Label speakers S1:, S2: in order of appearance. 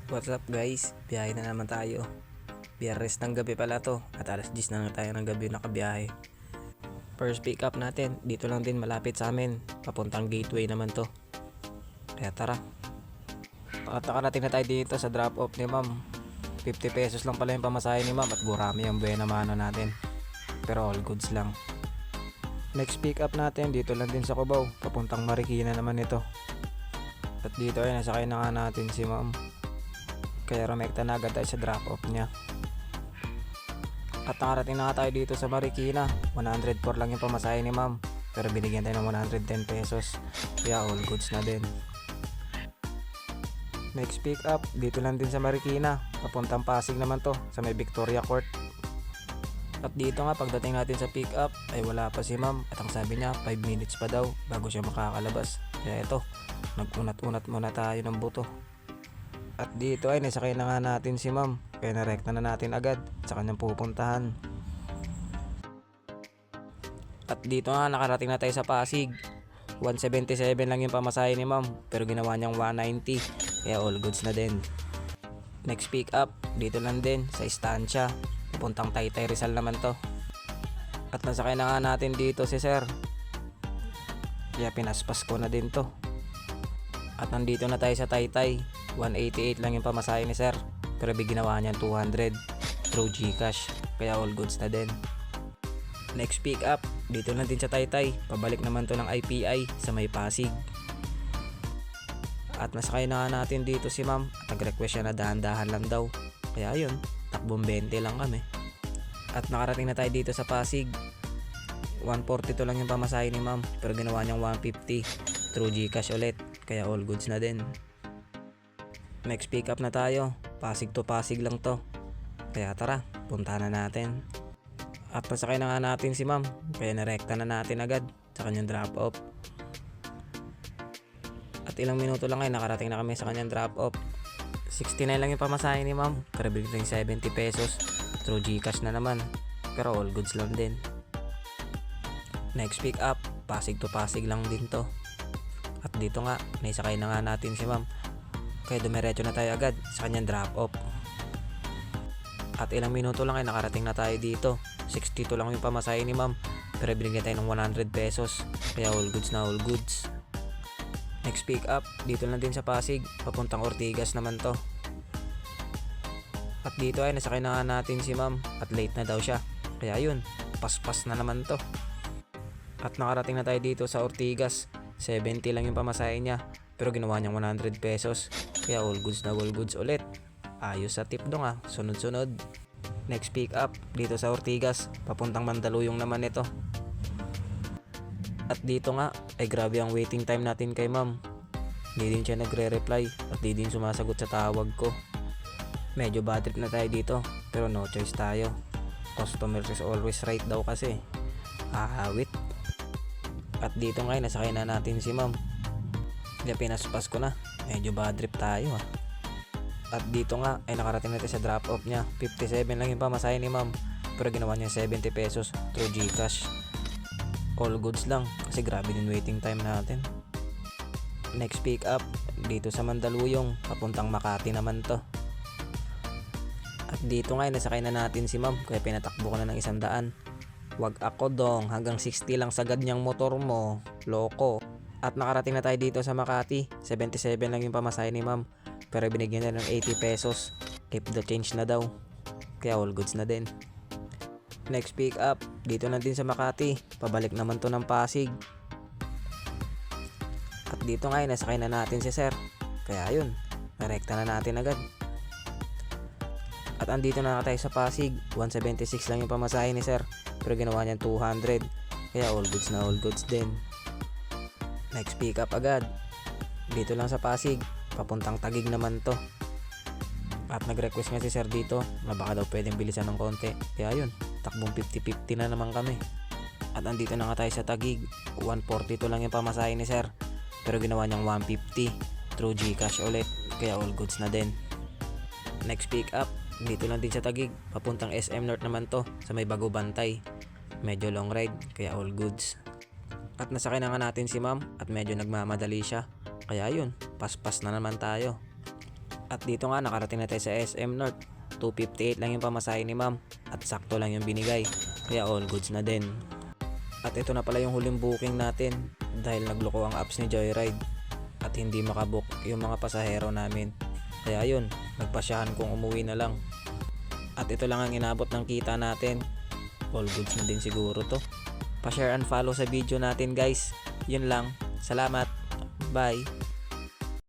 S1: What's up guys? Biyahe na naman tayo. Biyernes ng gabi pala to at alas 10 na lang tayo ng gabi nakabiyahe. First pick up natin, dito lang din malapit sa amin. Papuntang gateway naman to. Kaya tara. At nakarating na tayo dito sa drop off ni ma'am. 50 pesos lang pala yung pamasahe ni ma'am at gurami ang buena mano natin. Pero all goods lang. Next pick up natin dito lang din sa Cubao. Papuntang Marikina naman ito. At dito ay nasakay na nga natin si ma'am. Kaya rumekta na agad tayo sa drop off niya. At nakarating na nga tayo dito sa Marikina. 104 lang yung pamasahe ni ma'am. Pero binigyan tayo ng 110 pesos. Kaya all goods na din. Next pick up dito lang din sa Marikina. Papuntang Pasig naman to sa may Victoria Court. At dito nga pagdating natin sa pick up ay wala pa si ma'am. At ang sabi niya 5 minutes pa daw bago siya makakalabas. Kaya ito, nag-unat-unat muna tayo ng buto. At dito ay nasakay na nga natin si ma'am. Kaya narekta na natin agad sa kanyang pupuntahan. At dito nga nakarating na tayo sa Pasig. 177 lang yung pamasahe ni ma'am. Pero ginawa niyang 190. Kaya all goods na din. Next pick up dito lang din sa Estancia. Pupuntang Taytay Rizal naman to. At nasakay na nga natin dito si sir. Kaya pinaspas ko na din to. At nandito na tayo sa Taytay. 188 lang yung pamasahe ni sir. Pero ginawa niya 200 through GCash. Kaya all goods na din. Next pick up dito lang din sa Taytay. Pabalik naman to ng IPI sa may Pasig. At nasakay na nga natin dito si ma'am. At nag-request siya na dahan-dahan lang daw. Kaya ayun, takbong 20 lang kami. At nakarating na tayo dito sa Pasig. 142 lang yung pamasahe ni ma'am. Pero ginawa niyang 150 through GCash ulit. Kaya all goods na din. Next pick up na tayo. Pasig to Pasig lang to. Kaya tara, puntahan na natin. At pasakay na nga natin si ma'am. Kaya narekta na natin agad sa kanyang drop off. At ilang minuto lang ay nakarating na kami sa kanyang drop off. 69 lang yung pamasahe ni ma'am. Pero biglang 70 pesos through GCash na naman. Pero all goods lang din. Next pick up, Pasig to Pasig lang din to. At dito nga, naisakay na nga natin si ma'am. Kaya dumiretso na tayo agad sa kanyang drop off. At ilang minuto lang ay nakarating na tayo dito. 62 lang yung pamasahe ni ma'am. Pero binigyan tayo ng 100 pesos. Kaya all goods na all goods. Next pick up dito lang din sa Pasig. Papuntang Ortigas naman to. At dito ay nasakay na nga natin si ma'am. At late na daw siya. Kaya yun, paspas na naman to. At nakarating na tayo dito sa Ortigas. 70 lang yung pamasahe niya. Pero ginawa niyang 100 pesos. Kaya all goods na all goods ulit. Ayos sa tip dong sunod-sunod. Next pick up dito sa Ortigas. Papuntang Mandaluyong naman ito. At dito nga ay grabe ang waiting time natin kay ma'am. Hindi din siya nagre-reply at di din sumasagot sa tawag ko. Medyo bad trip na tayo dito. Pero no choice tayo. Customer is always right daw kasi. Ahawit. At dito nga ay nasakay na natin si ma'am. Kaya pinaspas ko na. Medyo bad trip tayo At dito nga ay nakarating natin sa drop off niya. 57 lang yung pamasahe ni ma'am. Pero ginawa niya 70 pesos through GCash. All goods lang kasi grabe din waiting time natin. Next pick up dito sa Mandaluyong. Papuntang Makati naman to. At dito nga ay nasakay na natin si ma'am. Kaya pinatakbo ko na ng 100. Wag ako dong, hanggang 60 lang sagad niyang motor mo. Loko. At nakarating na tayo dito sa Makati. 77 lang yung pamasahe ni ma'am. Pero binigyan na ng 80 pesos. Keep the change na daw. Kaya all goods na din. Next pick up dito na din sa Makati. Pabalik naman to ng Pasig. At dito nga ay nasakay na natin si sir. Kaya ayun, narekta na natin agad. At andito na tayo sa Pasig. 176 lang yung pamasahe ni sir. Pero ginawa niya 200. Kaya all goods na all goods din. Next pick up agad dito lang sa Pasig. Papuntang Taguig naman to. At nag-request nga si sir dito na baka daw pwedeng bilisan ng konti. Kaya yun, takbong 50-50 na naman kami. At andito na nga tayo sa Taguig. 142 lang yung pamasahe ni sir. Pero ginawa niyang 150 through GCash ulit. Kaya all goods na din. Next pick up dito lang din sa Taguig. Papuntang SM North naman to sa may Bago Bantay. Medyo long ride kaya all goods. At nasakay na nga natin si ma'am at medyo nagmamadali siya. Kaya yun, paspas na naman tayo. At dito nga nakarating na tayo sa SM North. 258 lang yung pamasahe ni ma'am at sakto lang yung binigay, kaya all goods na din. At ito na pala yung huling booking natin dahil nagloko ang apps ni Joyride at hindi makabook yung mga pasahero namin. Kaya yun, nagpasyahan kong umuwi na lang. At ito lang ang inabot ng kita natin. All goods na din siguro to. Pa-share and follow sa video natin guys. Yun lang. Salamat. Bye.